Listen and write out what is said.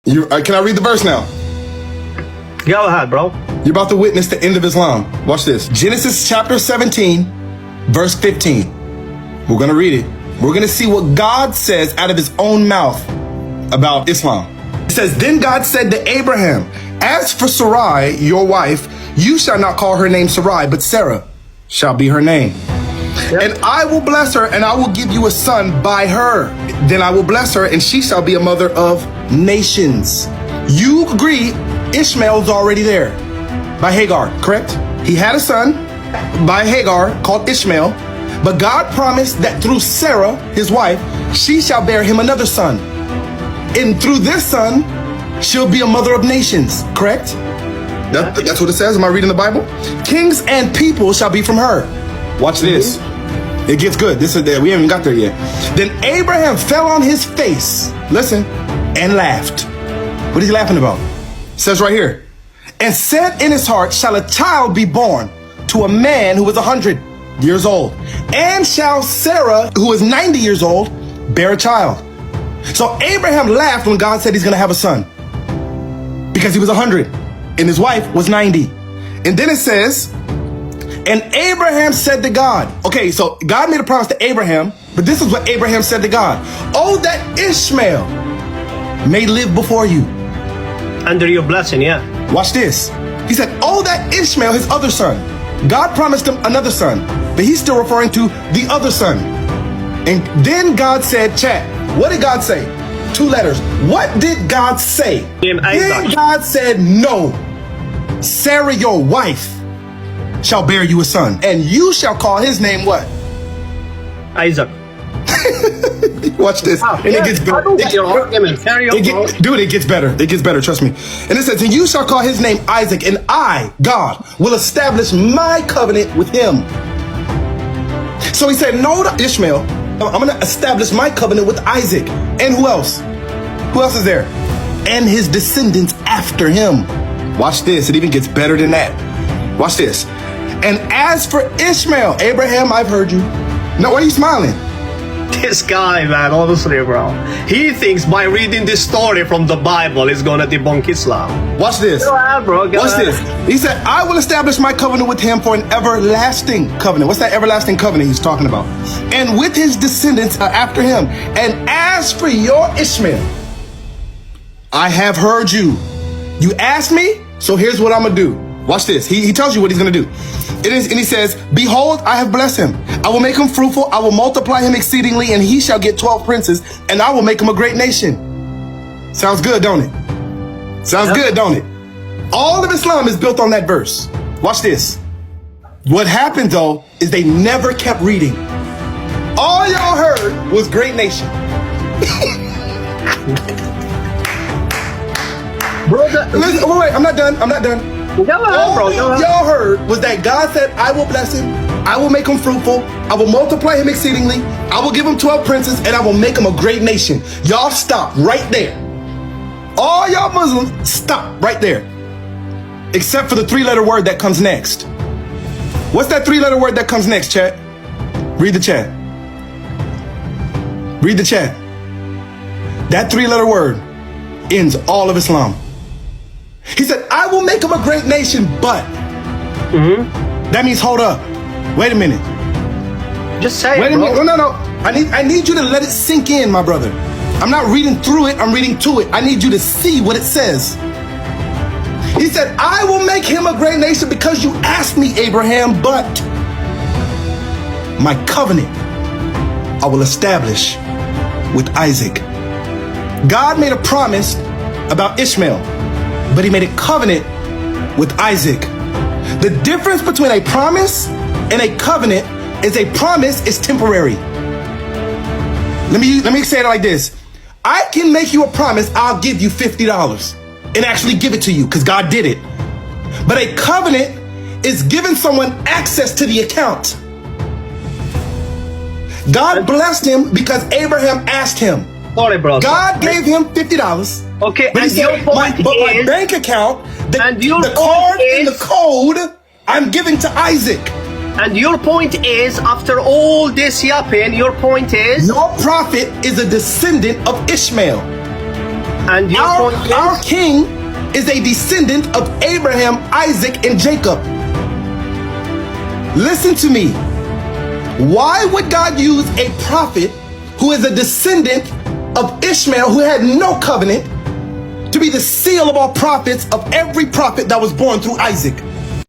Can I read the verse now? Go ahead, bro. You're about to witness the end of Islam. Watch this. Genesis chapter 17, verse 15. We're going to read it. We're going to see what God says out of his own mouth about Islam. It says, then God said to Abraham, as for Sarai, your wife, you shall not call her name Sarai, but Sarah shall be her name. Yep. And I will bless her, and I will give you a son by her. Then I will bless her, and she shall be a mother of nations. You agree Ishmael's already there by Hagar, correct? He had a son by Hagar called Ishmael, but God promised that through Sarah, his wife, she shall bear him another son. And through this son, she'll be a mother of nations, correct? That's what it says. Am I reading the Bible? Kings and people shall be from her. Watch this. It gets good. We haven't even got there yet. Then Abraham fell on his face, listen, and laughed. What is he laughing about? It says right here, and said in his heart, shall a child be born to a man who is 100 years old? And shall Sarah, who is 90 years old, bear a child? So Abraham laughed when God said he's going to have a son, because he was 100 and his wife was 90. And then it says, and Abraham said to God, okay, so God made a promise to Abraham, but this is what Abraham said to God. Oh, that Ishmael may live before you. Under your blessing, yeah. Watch this. He said, oh, that Ishmael, his other son. God promised him another son, but he's still referring to the other son. And then God said, chat, what did God say? 2 letters. What did God say? Then God said, no, Sarah, your wife, shall bear you a son, and you shall call his name what? Isaac. Watch this. And it gets better. Dude, it gets better. It gets better, trust me. And it says, and you shall call his name Isaac, and I, God, will establish my covenant with him. So he said no to Ishmael. I'm going to establish my covenant with Isaac. And who else? Who else is there? And his descendants after him. Watch this. It even gets better than that. Watch this. And as for Ishmael, Abraham, I've heard you. No, why are you smiling? This guy, man, honestly, bro. He thinks by reading this story from the Bible is gonna debunk Islam. Watch this. Go ahead, bro. Watch this. He said, I will establish my covenant with him for an everlasting covenant. What's that everlasting covenant he's talking about? And with his descendants after him. And as for your Ishmael, I have heard you. You asked me, so here's what I'm gonna do. Watch this. He tells you what he's going to do. And he says, behold, I have blessed him. I will make him fruitful. I will multiply him exceedingly, and he shall get 12 princes, and I will make him a great nation. Sounds good, don't it? Sounds good, don't it? All of Islam is built on that verse. Watch this. What happened, though, is they never kept reading. All y'all heard was great nation. Listen, wait, I'm not done. All y'all heard was that God said, I will bless him, I will make him fruitful, I will multiply him exceedingly, I will give him 12 princes, and I will make him a great nation. Y'all stop right there. All y'all Muslims stop right there. Except for the 3-letter word that comes next. What's that 3-letter word that comes next, chat? Read the chat. Read the chat. That 3-letter word ends all of Islam. He said, I will make him a great nation, but that means hold up. Wait a minute. Just say Wait it, a bro. minute. No. I need you to let it sink in, my brother. I'm not reading through it, I'm reading to it. I need you to see what it says. He said, I will make him a great nation because you asked me, Abraham, but my covenant I will establish with Isaac. God made a promise about Ishmael, but he made a covenant with Isaac. The difference between a promise and a covenant is a promise is temporary. Let me say it like this. I can make you a promise, I'll give you $50 and actually give it to you because God did it. But a covenant is giving someone access to the account. God blessed him because Abraham asked him. Sorry, bro. God gave him $50. Okay, but and he said, my bank account, the card and the code, I'm giving to Isaac. And your point is, after all this yapping, your point is? Your prophet is a descendant of Ishmael. And your Our, point is? our king is a descendant of Abraham, Isaac, and Jacob. Listen to me. Why would God use a prophet who is a descendant of Ishmael, who had no covenant, to be the seal of all prophets, of every prophet that was born through Isaac?